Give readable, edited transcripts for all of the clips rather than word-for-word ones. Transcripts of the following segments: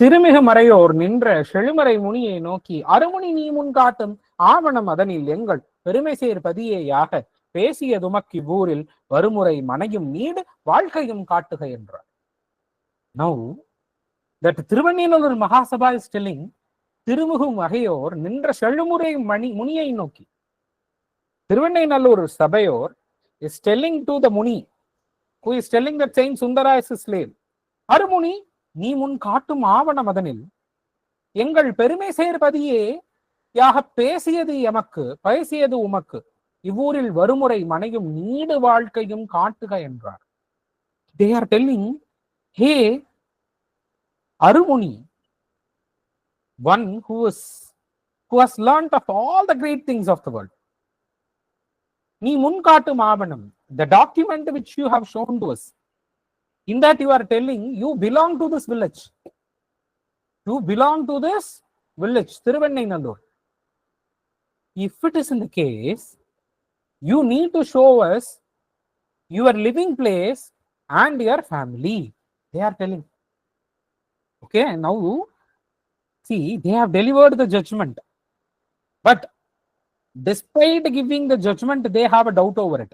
திருமிகு மறையோர் நின்ற செழுமறை முனியை நோக்கி, அருமுனி நீ முன் காட்டும் ஆவணம் அதனில் எங்கள் பெருமை சேர் பதியேயாக பேசியதுமக்கி ஊரில் வருமுறை மனையும் நீடு வாழ்க்கையும் காட்டுக என்றார். Now that Thiruvanninallur Mahasabha is telling, திருமிகு மறையோர் நின்ற செழுமுறை முனியை நோக்கி. Thiruvanninallur சபையோர் is telling to the Muni, who is telling that Saint Sundara is his slave. அருமுனி நீ முன் காட்டும் ஆவணம் அதனில் எங்கள் பெருமை சேர்பதியே யாக பேசியது எமக்கு பேசியது உமக்கு இவ்வூரில் வருமுறை மனையும் நீடு வாழ்க்கையும் காட்டுக என்றார். They are telling, hey Arumuni, one who has learnt of all the great things of the world. நீ முன் காட்டும் ஆவணம், the document which you have shown to us, in that you are telling you belong to this village. You belong to this village, Thiruvanninallur. If it is in the case, you need to show us your living place and your family. They are telling. Okay, now see, they have delivered the judgment. But despite giving the judgment, they have a doubt over it.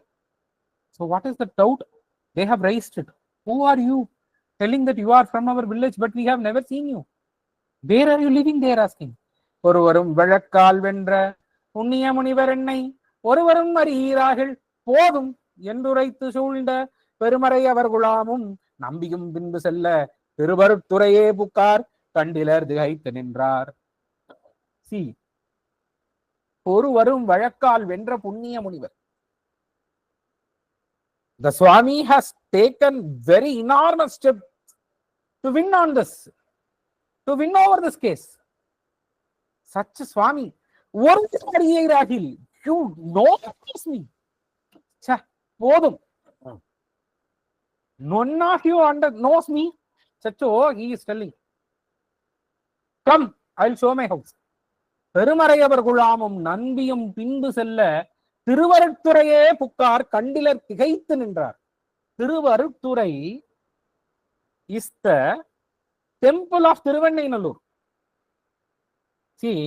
So what is the doubt? They have raised it. Who are you? Telling that you are from our village, but we have never seen you. Where are you living? They are asking. ஒருவரும் வழக்கால் வென்ற புண்ணிய முனிவர் என்னை ஒருவரும் அறியீரார்கள் போதும் என்றுரைத்து சூழ்ந்த பெருமறை அவர் குலாமும் நம்பியும் பின்பு செல்ல திருவருட்துறையே புக்கார் கண்டிலர் திகைத்து நின்றார். சி, ஒருவரும் வழக்கால் வென்ற புண்ணிய முனிவர். The Swami has taken very enormous step to win on this, to win over this case. Such a Swami, you know me. None of you knows me. He is telling, come, I'll show my house. பெருமறையவர் குழாமும் நம்பியும் பின்பு செல்ல திருவருட்துறையே புக்கார் கண்டிலர் திகைத்து நின்றார். திருவருட்துறை is the temple of Thiruvanninallur. See,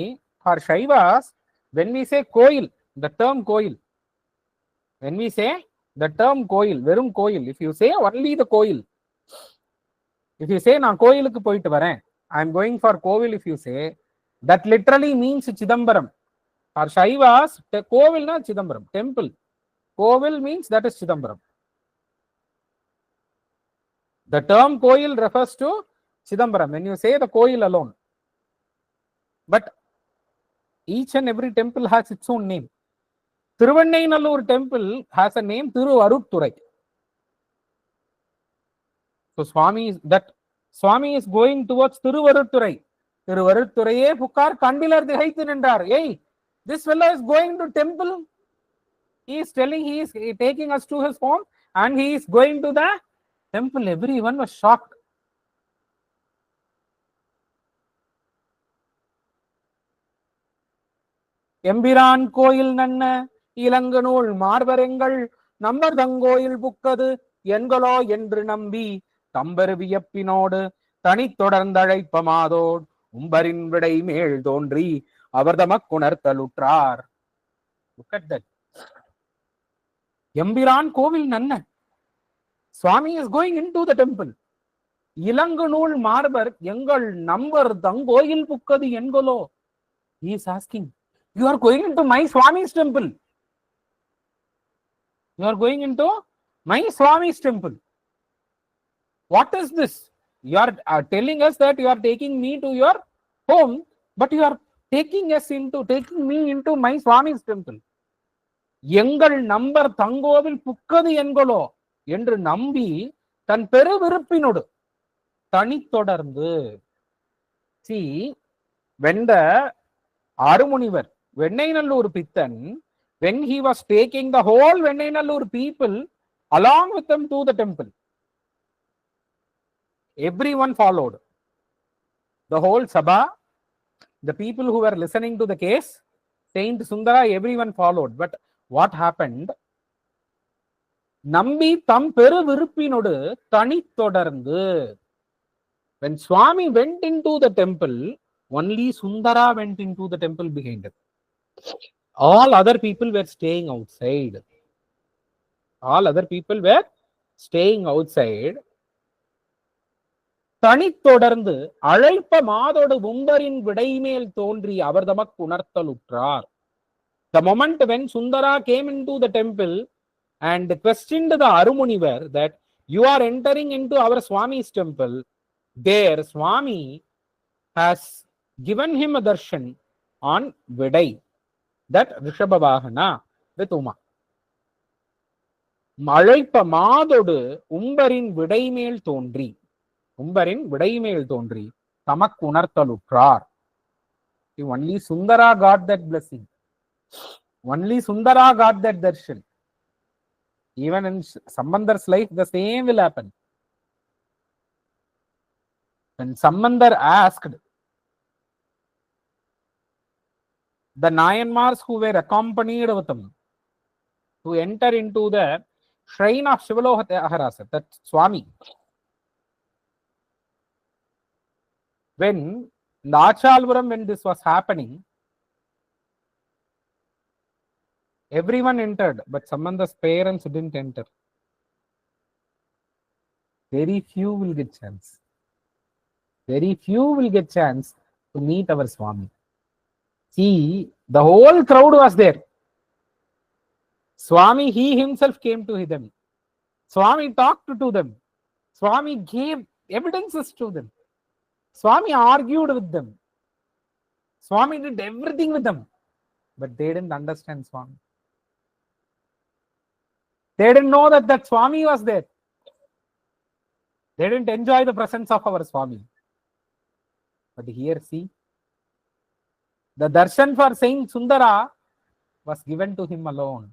for Shaivas, when we say கோயில், the term கோயில், when we say the term கோயில், வெறும் கோயில், if you say only the கோயில், if you say நான் கோயிலுக்கு போயிட்டு வரேன், I am going for கோவில், if you say, that literally means Chidambaram. For Shaivas, Kovil na Chidambaram, temple. Kovil means that is Chidambaram. The term Koil refers to Chidambaram when you say the Koil alone. But each and every temple has its own name. Thiruvanninallur temple has a name Thiruvarutturai. So Swami is going towards Thiruvarutturai. Thiruvarutturaiye pukkar kandilar dihaithu nindrar. Hey, this fellow is going to temple. He is telling he is taking us to his home and he is going to the temple. Everyone was shocked. எம்பிரான் கோயில் நன்ன இளங்கநூல் மார்பரெங்கள் number தங்கோயில் புக்கது என்களோ என்று நம்பி தம்பரு வியப்பினோடு தனி தொடர்ந்தழைப்பமாதோடு உம்பரின் விடை மேல் தோன்றி அவர் தமக்குணர்த்தலுற்றார். Look at that. எம்பிரான் கோவில் நன்ன. Swami is going into the temple. இலங்கு நூல் மார்பர் எங்கள் number தங்கோயில் புக்கது என்களோ. He is asking, you are going into my Swami's temple. You are going into my Swami's temple. What is this? You are telling us that you are taking me to your home, but you are taking me into my Swami's temple. எங்கள் number தங்கோவில் புக்கது என்களோ என்று நம்பி தன் பெரு விருப்பினோடு தனி தொடர்ந்து. See, when the Arumunivar, Vennainallur Pittan, when he was taking the whole Vennainallur people along with them to the temple, everyone followed. The whole Sabha, the people who were listening to the case, Saint Sundara, everyone followed. But what happened? நம்பி தம் பெரு விருப்பினோடு தனி தொடர்ந்து. When Swami went into the temple, only Sundara went into the temple behind him. All other people were staying outside. All other people were staying outside. தனித்தொடர்ந்து அழைப்ப மாதோடு உம்பரின் விடைமேல் தோன்றி அவர் தமக்கு உணர்த்தலுற்றார். The moment when Sundara came into the temple and questioned the Arumunivar that you are entering into our Swami's temple, there Swami has given him a darshan on Vidai, that Rishabhavahana with Uma. அழைப்ப மாதோடு உம்பரின் விடைமேல் தோன்றி, உம்பரின் விடைமேல் தோன்றி தமக்கு உணர்த்தலுற்றார். Only Sundara got that blessing. Only Sundara got that darshan. Even in Sambandar's life, the same will happen. When Sambandar asked the Nayanmars who were accompanied with him to enter into the shrine of Shivalokaharasa, that Swami, when in the Achalpuram, when this was happening, everyone entered, but Sambandar's parents didn't enter. Very few will get chance. Very few will get chance to meet our Swami. See, the whole crowd was there. Swami, he himself came to them. Swami talked to them. Swami gave evidences to them. Swami argued with them. Swami did everything with them. But they didn't understand Swami. They didn't know that that Swami was there. They didn't enjoy the presence of our Swami. But here, see, the darshan for Saint Sundara was given to him alone.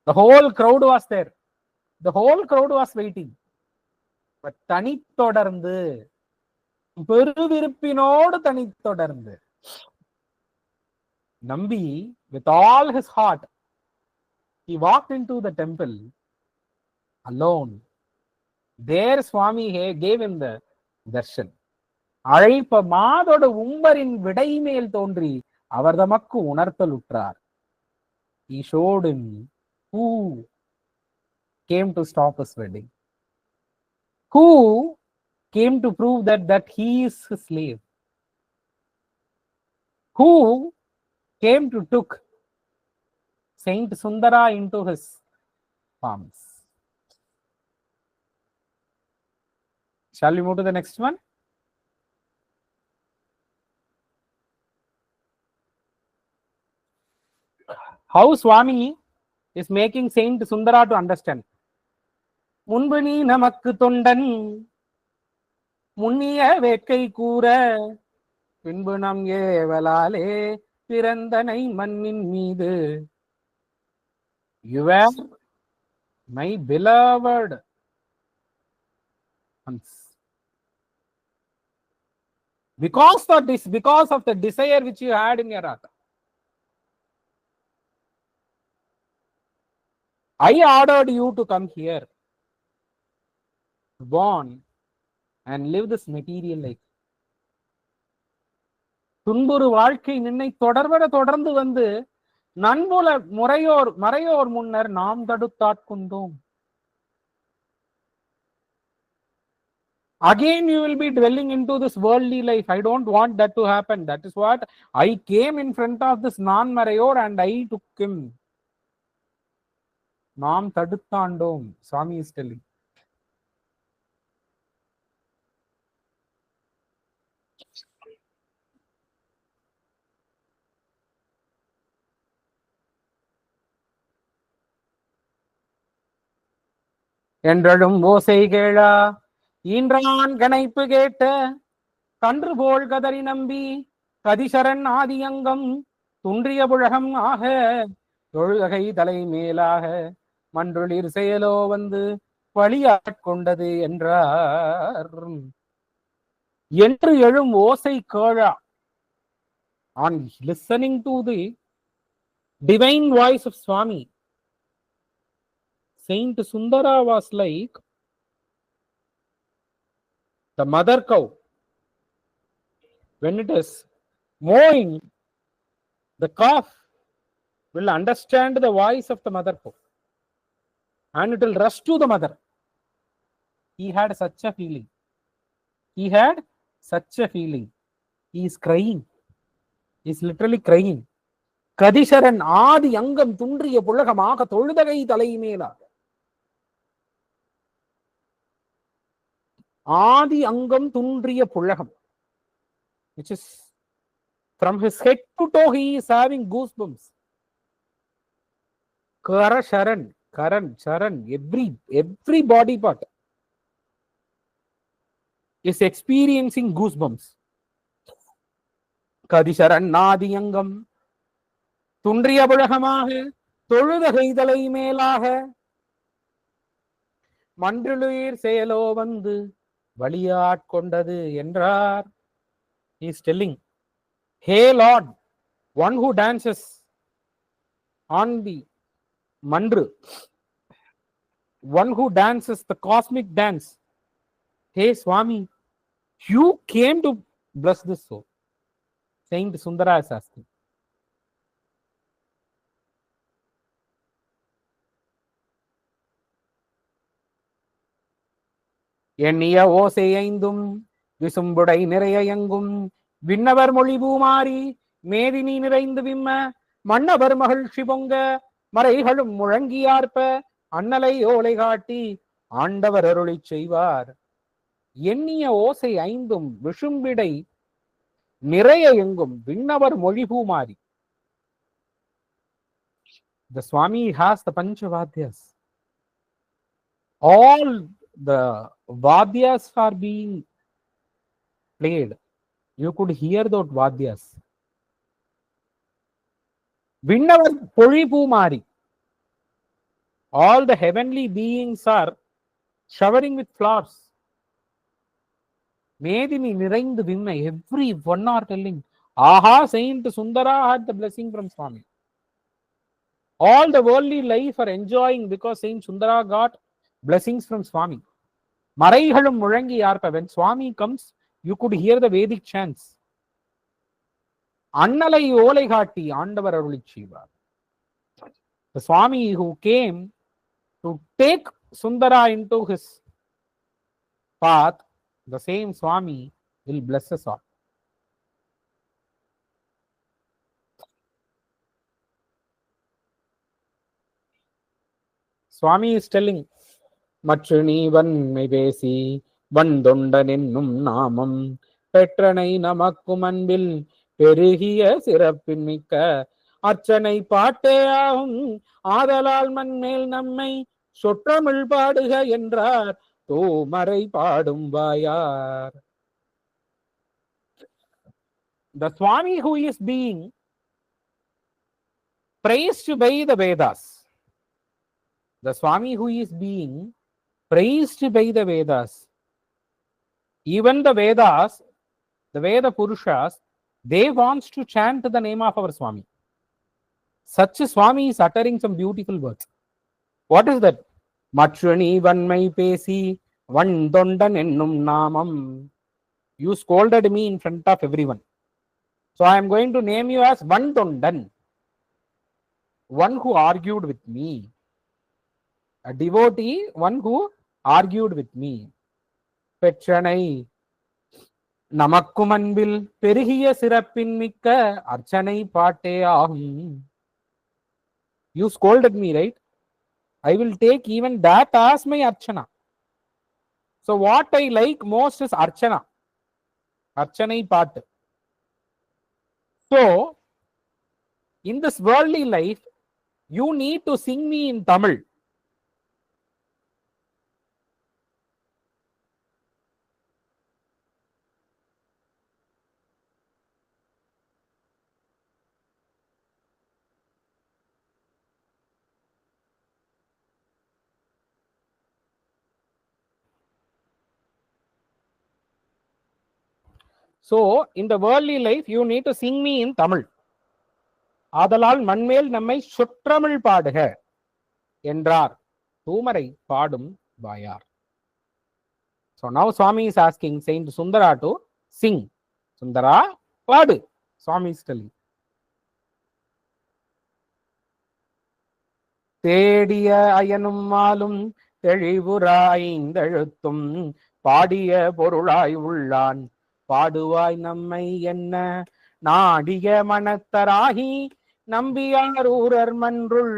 The whole crowd was there. The whole crowd was waiting. But தனித்தொடர்ந்து, பெருவிருப்பினோடு தனித்தொடர்ந்து, Nambi, with all his heart, he walked into the temple alone. There Swami gave him the darshan. அழைப்ப மாதோடு உம்பரின் விடைமேல் தோன்றி அவர் தமக்கு உணர்த்தலுற்றார். He showed him who came to stop his wedding, who came to prove that he is his slave, who came to took Saint Sundara into his arms. Shall we move to the next one? How Swami is making Saint Sundara to understand. முன்பு நீ நமக்கு தொண்டன், முன்னிய வேட்கை கூற, பின்பு நம் ஏவலாலே பிறந்தனை மண்ணின் மீது. You were my beloved ones. Because of the desire which you had in your heart, I ordered you to come here, born and live this material life. துன்புறு வாழ்க்கை நின்னை தொடர்ந்து வந்து நண்புல மறையோர் முன்னர் நாம் தடுத்தாட்கொண்டோம். Again you will be dwelling into this worldly life. I don't want that to happen. That is what I came in front of this non-Marayor and I took him. நாம் தடுத்தாண்டோம், Swami is telling. என்றழும் ஓசை கேளா ஈன்றான் கணைப்பு கேட்ட கன்று போல் கதறி நம்பி கதிசரன் ஆதியங்கம் துன்றிய புழகம் ஆக தொழுகை தலை மேலாக மன்றொளிர் செயலோ வந்து பழியாட்கொண்டது என்றார். என்று எழும் ஓசை கேளா. On listening to the divine voice of Swami, Saint Sundara was like, The mother cow, when it is mowing, the calf will understand the voice of the mother cow and it will rush to the mother. He had such a feeling. He had such a feeling. He is crying. He is literally crying. கதிசரன் ஆதி அங்கம் துன்றிய புலகமாக தொழுதகை தலைமேலாக. ஆதி அங்கம் துன்றிய புலகம், which is from his head to toe he is having goosebumps. Kara Sharan, Karan, Sharan, every body part is experiencing goosebumps. கதிசரன் ஆதி அங்கம் துன்றிய புலகமாக தொழுதகை தலை மேலாக மன்றுளுயிர் செயலோ வந்து வழியாட்கொண்டது என்றார். He is telling, hey Lord, one who dances on the mandru, one who dances the cosmic dance, hey Swami, you came to bless this soul. Saint Sundara is asking. எண்ணிய ஓசை ஐந்தும் விசும்புடை நிறைய எங்கும் விண்ணவர் மொழி பூமாரி மேதினி நிறைந்து விம்ம மன்னவர் மகிழ்ச்சி பொங்க மறைகளும் முழங்கியார்ப்ப அண்ணலை ஓலை காட்டி ஆண்டவர் அருளி செய்வார். எண்ணிய ஓசை ஐந்தும் விசும்பிடை நிறைய எங்கும் விண்ணவர் மொழி பூமாரி. The Swami has the Panchavadyas. All the Vadyas are being played. You could hear those Vadyas. Vinnavar Polipumari. All the heavenly beings are showering with flowers. Medini Niraindu Vimma, every one are telling, aha, Saint Sundara had the blessing from Swami. All the worldly life are enjoying because Saint Sundara got blessings from Swami. Maraihalum Murangi Arpa, when Swami comes, you could hear the Vedic chants. Annalai Oleghati Andavar Arulichiva. The Swami who came to take Sundara into his path, the same Swami will bless us all. Swami is telling, மற்று நீ வன்மை பேசி வந்தொண்டன் என்னும் நாமம் பெற்றனை நமக்கும் அன்பில் பெருகிய சிறப்பின் மிக்க அர்ச்சனை பாட்டே ஆகும் ஆதலால் மண்மேல் நம்மை சொற்றமிழ் பாடுக என்றார் தோமரை பாடும் வாயார். The Swami who is being praised by the Vedas, the Swami who is being praised by the Vedas, even the Vedas, the Veda Purushas, they want to chant the name of our Swami. Such a Swami is uttering some beautiful words. What is that? Machuni vanmai pesi vandondan ennum namam. You scolded me in front of everyone. So I am going to name you as Vandondan, one who argued with me. A devotee, one who argued with me. Petranai namakkum anbil perugiya sirappin mikka archanai paate ahum. You scolded me, right? I will take even that as my archana. So what I like most is archana. Archanai paat. So in this worldly life, you need to sing me in Tamil. So in the worldly life, you need to sing me in Tamil. ஆதலால் மண்மேல் நம்மை சுற்றமிழ் பாடுக என்றார் தூமரை பாடும் வாயார். So now Swami is asking Saint Sundara to sing. Sundara, பாடு. Swami is telling. தேடிய அயனும் மாலும் தெளிவுராய்ந்தெழுத்தும் பாடிய பொருளாய் உள்ளான் பாடுவாய் நம்மை என்ன நாடிய மனத்தராகி நம்பியார் ஊரர் மன்றுள்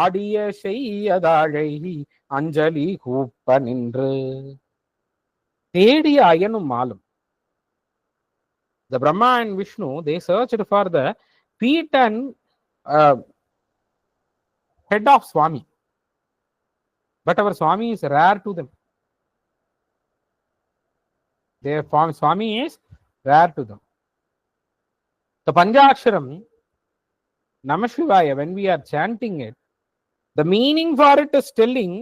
ஆடிய செய்யதாழை அஞ்சலி கூப்ப நின்று. தேடிய அயனும் மாலும். The Brahma and Vishnu, they searched for the feet and head of Swami. But our Swami is rare to them. Their Swami is rare to them. The Panchaksharam, Namah Shivaya, when we are chanting it, the meaning for it is telling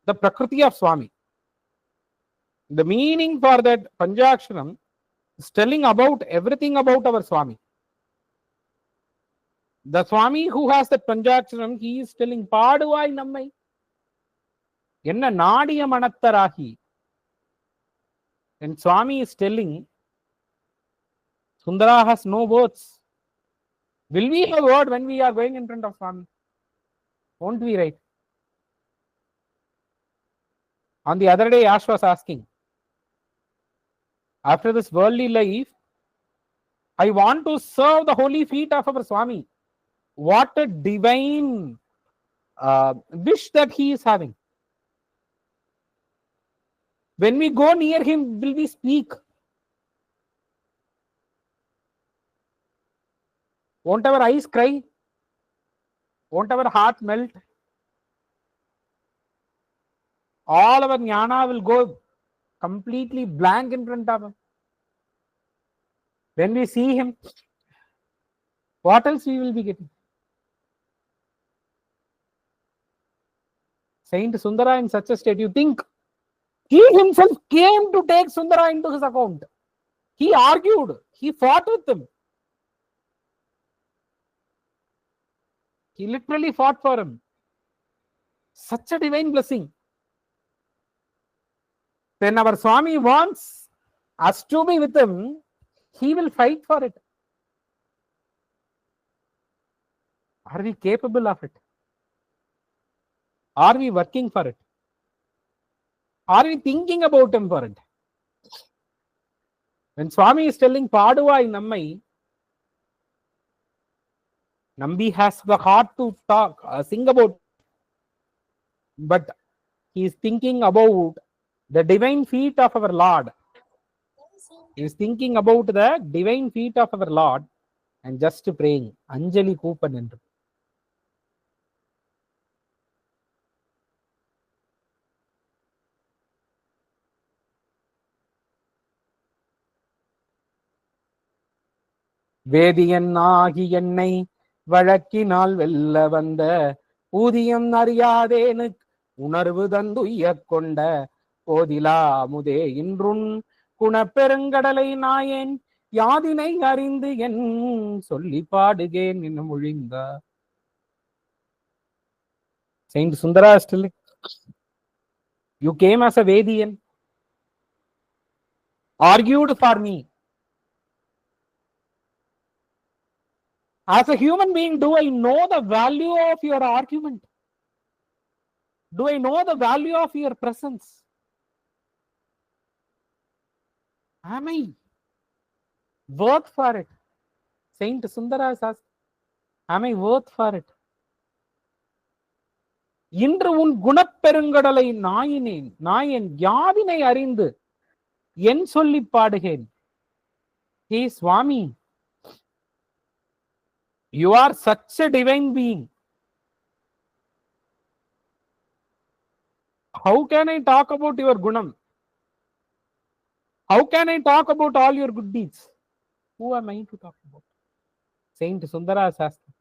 the Prakriti of Swami. The meaning for that Panchaksharam is telling about everything about our Swami. The Swami who has that Panchaksharam, he is telling, Paduvai nammai. Enna naadiya manattarahi. And Swami is telling, Sundara has no words. Will we have word when we are going in front of Swami? Won't we, right? On the other day, Ash was asking, after this worldly life, I want to serve the holy feet of our Swami. What a divine wish that he is having. When we go near him, will we speak? Won't our eyes cry? Won't our heart melt? All our jnana will go completely blank in front of him. When we see him, what else we will be getting? Saint Sundara in such a state, you think he himself came to take Sundara into his account. He argued, he fought with him. He literally fought for him. Such a divine blessing. When our Swami wants us to be with him, he will fight for it. Are we capable of it? Are we working for it? Are we thinking about him for it? When Swami is telling Paduvai nammai, Nambi has the heart to talk, sing about, but he is thinking about the divine feet of our Lord. He is thinking about the divine feet of our Lord and just praying. Anjali Koopan endru. வேதியன் ஆகி என்னை வழக்கினால் வெல்ல வந்த ஊதியம் அறியாதேனு உணர்வு தந்துய்ய கொண்ட போதிலா முதே இன்றுன் குணப்பெருங்கடலை நாயேன் யாதினை அறிந்து என் சொல்லி பாடுகேன் என்று மொழிந்தார். Saint Sundara is telling, you came as a Vedian, argued for me. As a human being, do I know the value of your argument? Do I know the value of your presence? Am I worth for it? Saint Sundara says, am I worth for it? இன்று உன் குணப்பெருங்கடலை நாயன் யாதினை அறிந்து என் சொல்லி பாடுகேன். Hey Swami, you are such a divine being. How can I talk about your gunam? How can I talk about all your good deeds? Who am I to talk about? Saint Sundara is asking.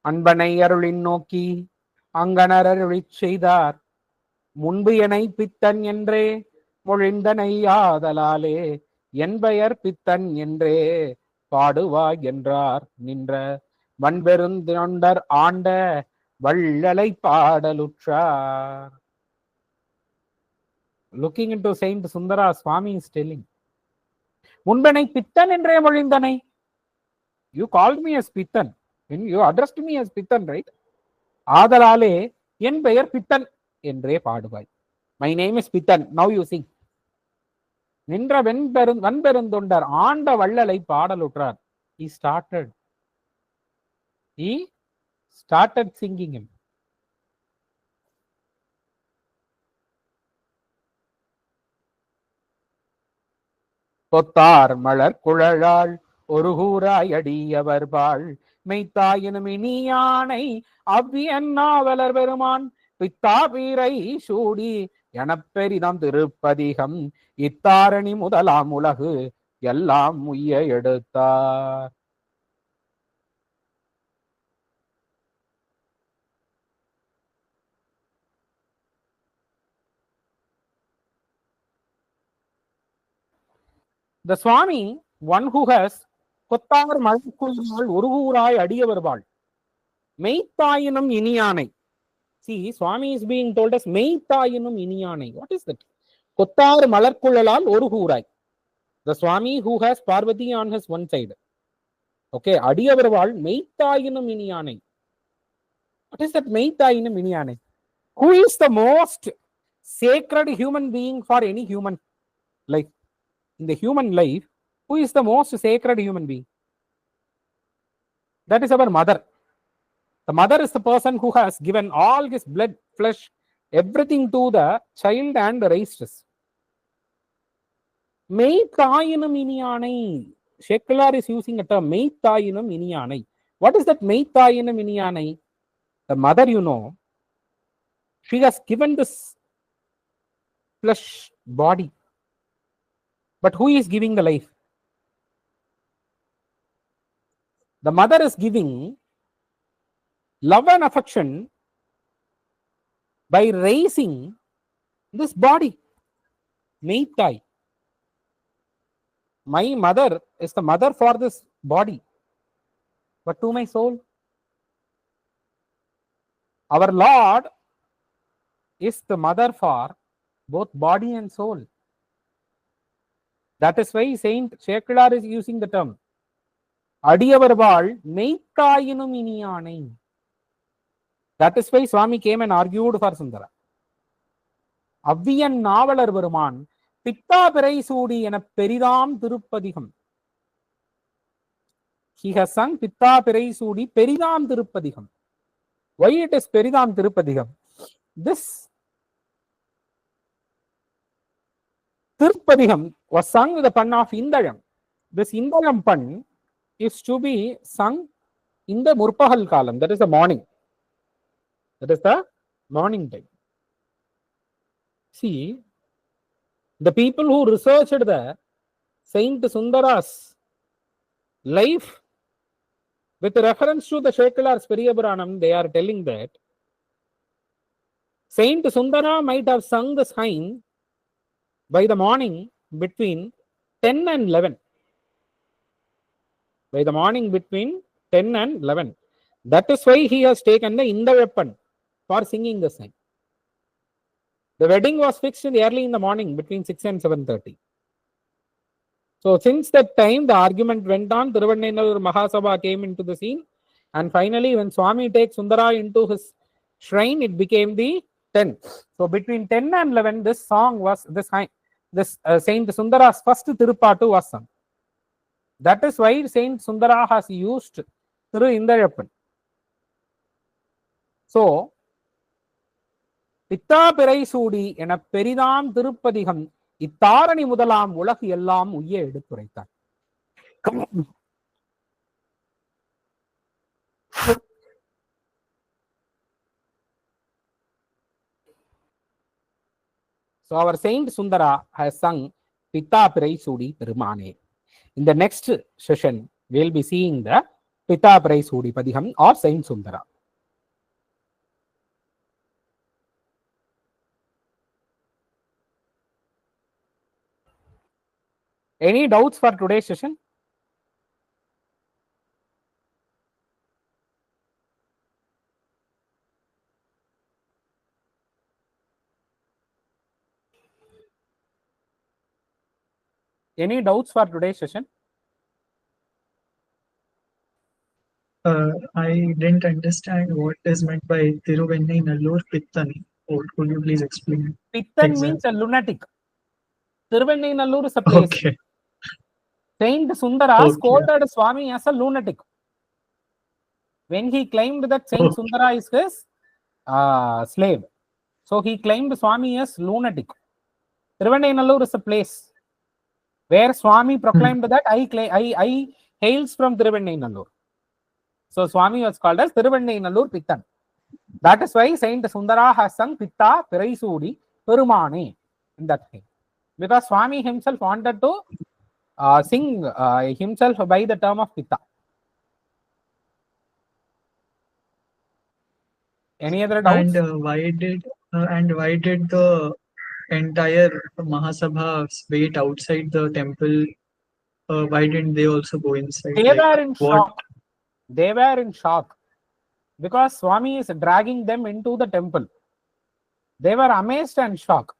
அன்பனை அருளின் நோக்கி அங்கனர் அருளிச் செய்தார் முன்பு எனை பித்தன் என்றே மொழிந்தனை ஆதலாலே என் பெயர் பித்தன் என்றே பாடுவாய் என்றார் நின்ற வன்பெருந்தொண்டர் ஆண்ட வள்ளலை பாடலுற்றார். Looking into Saint Sundara, Swami is telling, முன்பனை பித்தன் என்றே மொழிந்தனை. You called me as Pithan. When you addressed me as Pithan, right? ஆதலாலே என் பெயர் பித்தன் என்றே பாடுவாய். My name is Pithan. Now you sing. நின்ற வன்பெருந்தொண்டர் ஆண்ட வள்ளலை பாடலுற்றார். He started singing him. பொத்தார் மலர் குழலாள் ஒரு கூறாய் அடியவர்பாள் மெய்த்தாயினும் இனியானை அவ்வியன்னாவலர் பெருமான் பித்தா பீரை சூடி எனப்பெரிதாம் திருப்பதிகம் இத்தாரணி முதலாம் உலகு எல்லாம் முய்ய எடுத்தார். The Swami, one who has கொத்தார் மலர்க்குழலாள் ஒரு கூறாய் அடியவர்பாள் மெய்த்தாயினும் இனியானை. See, Swami is being told as மெய்த்தாயினும் இனியானை. What is that? கொத்தார் மலர்க்குழலாள் ஒரு கூறாய். The Swami who has Parvati on his one side. Okay, அடியவர்பாள் மெய்த்தாயினும் இனியானை. What is that மெய்த்தாயினும் இனியானை? Who is the most sacred human being for any human life? In the human life, who is the most sacred human being? That is our mother. The mother is the person who has given all his blood, flesh, everything to the child and raised us. மெய்த்தாயினும் இனியானை. Sheklar is using a term, மெய்த்தாயினும் இனியானை. What is that மெய்த்தாயினும் இனியானை? The mother, you know, she has given this flesh body. But who is giving the life? The mother is giving love and affection by raising this body. Meitai. My mother is the mother for this body. But to my soul, our Lord is the mother for both body and soul. That is why Saint Sheklar is using the term அடியவர்பாள் மெய்த்தாயினும் இனியானை. That is why Swami came and argued for Sundara. அவ்வியன் நாவலர் பெருமான் பித்தா பிறை சூடி என பெரிதாம் திருப்பதிகம். He has sung பித்தா பிறை சூடி பெரிதாம் திருப்பதிகம். Why it is பெரிதாம் திருப்பதிகம்? This திருப்பதிகம் was sung with the pun of Indalam. This Indalam pun is to be sung in the Murpahal Kalam, that is the morning. That is the morning time. See, the people who researched the Saint Sundara's life with reference to the Sheklar's Periyapuranam, they are telling that Saint Sundara might have sung this hymn by the morning between 10 and 11. By the morning between 10 and 11. That is why he has taken the Indavepan for singing the hymn. The wedding was fixed early in the morning between 6 and 7:30. So since that time, the argument went on. Thiruvannamalur Mahasabha came into the scene. And finally, when Swami takes Sundara into his shrine, it became the 10. So between 10 and 11, this song was, this Saint Sundara's first Tirupattu was sung. That is why Saint Sundara has used Thiru Indazhappan. So, பித்தா பிறை சூடி என பெரிதாம் திருப்பதிகம் இத்தாரணி முதலாம் உலகு எல்லாம் உய்ய எடுத்துரைத்தார். So our Saint Sundara has sung பித்தா பிறை சூடி பெருமானே. In the next session, we will be seeing the பித்தா பிறை சூடி பதிகம் or Saint Sundara. Any doubts for today's session? Any doubts for today's session? I didn't understand what is meant by Thiruvennainallur Pittan. Could you please explain? Pittan means a lunatic. Thiruvennainallur is a place. Okay. Saint Sundara Okay. scolded Swami as a lunatic. When he claimed that Saint Sundara is his slave, so he claimed Swami as lunatic. Thiruvennainallur is a place where Swami proclaimed that I hails from Thiruvennainallur. So Swami was called as Thiruvennainallur Pittan. That is why Saint Sundara has sung Pitta Piraisudi Perumane in that thing. Because Swami himself wanted to sing himself by the term of Pitta. Any other doubts? And why did the entire Mahasabha wait outside the temple? Why didn't they also go inside? They were in shock. They were in shock because Swami is dragging them into the temple. They were amazed and shocked.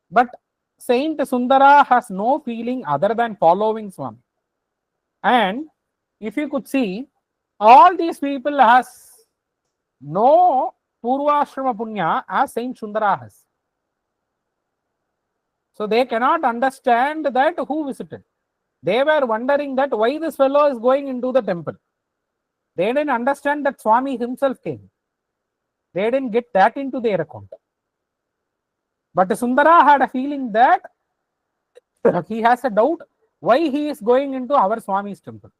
But Saint Sundara has no feeling other than following Swami. And if you could see, all these people has no Purvashrama Punya as Saint Sundara has. So they cannot understand that who visited. They were wondering that why this fellow is going into the temple. They didn't understand that Swami himself came. They didn't get that into their account. But Sundara had a feeling that he has a doubt why he is going into our Swami's temple.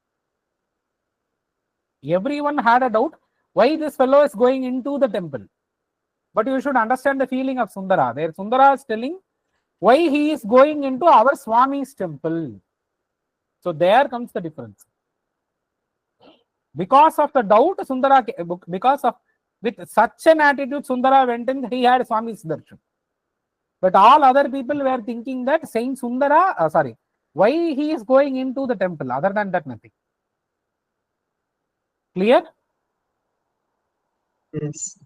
Everyone had a doubt why this fellow is going into the temple. But you should understand the feeling of Sundara. There Sundara is telling why he is going into our Swami's temple. So there comes the difference. Because of the doubt, Sundara, because of with such an attitude, Sundara went in, he had Swami's darshan. But all other people were thinking that Saint Sundara, why he is going into the temple. Other than that, nothing. Clear? Yes.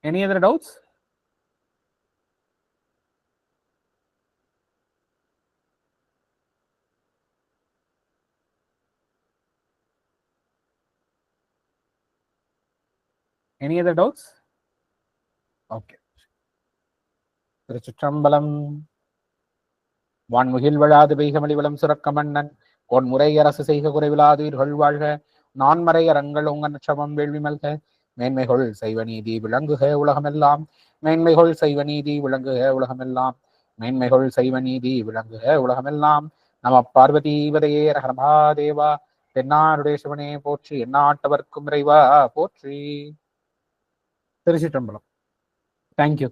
Any other doubts? Any other doubts? Okay. திருச்சிற்றம்பலம் வான்முகில் வழாது பெய்கமலி வளம் சுரக்க மன்னன் பொன்முறை அரசு செய்க குறைவிலாதீர்கள் வாழ்க நான்மறை அரங்கள் உங்க நட்சமம் வேள்வி மல்க மேன்மைகள் செய்வ நீதி விளங்குக உலகமெல்லாம் மேன்மைகள் செய்வ நீதி விளங்குக உலகமெல்லாம் மேன்மைகள் செய்வ நீதி விளங்குக உலகமெல்லாம் நம பார்வதீபதையே ரகரமாதேவா தென்னாருடைய சிவனே போற்றி எந்நாட்டவர்க்கும் இறைவா போற்றி. திருச்சிற்றம்பலம். தேங்க்யூ.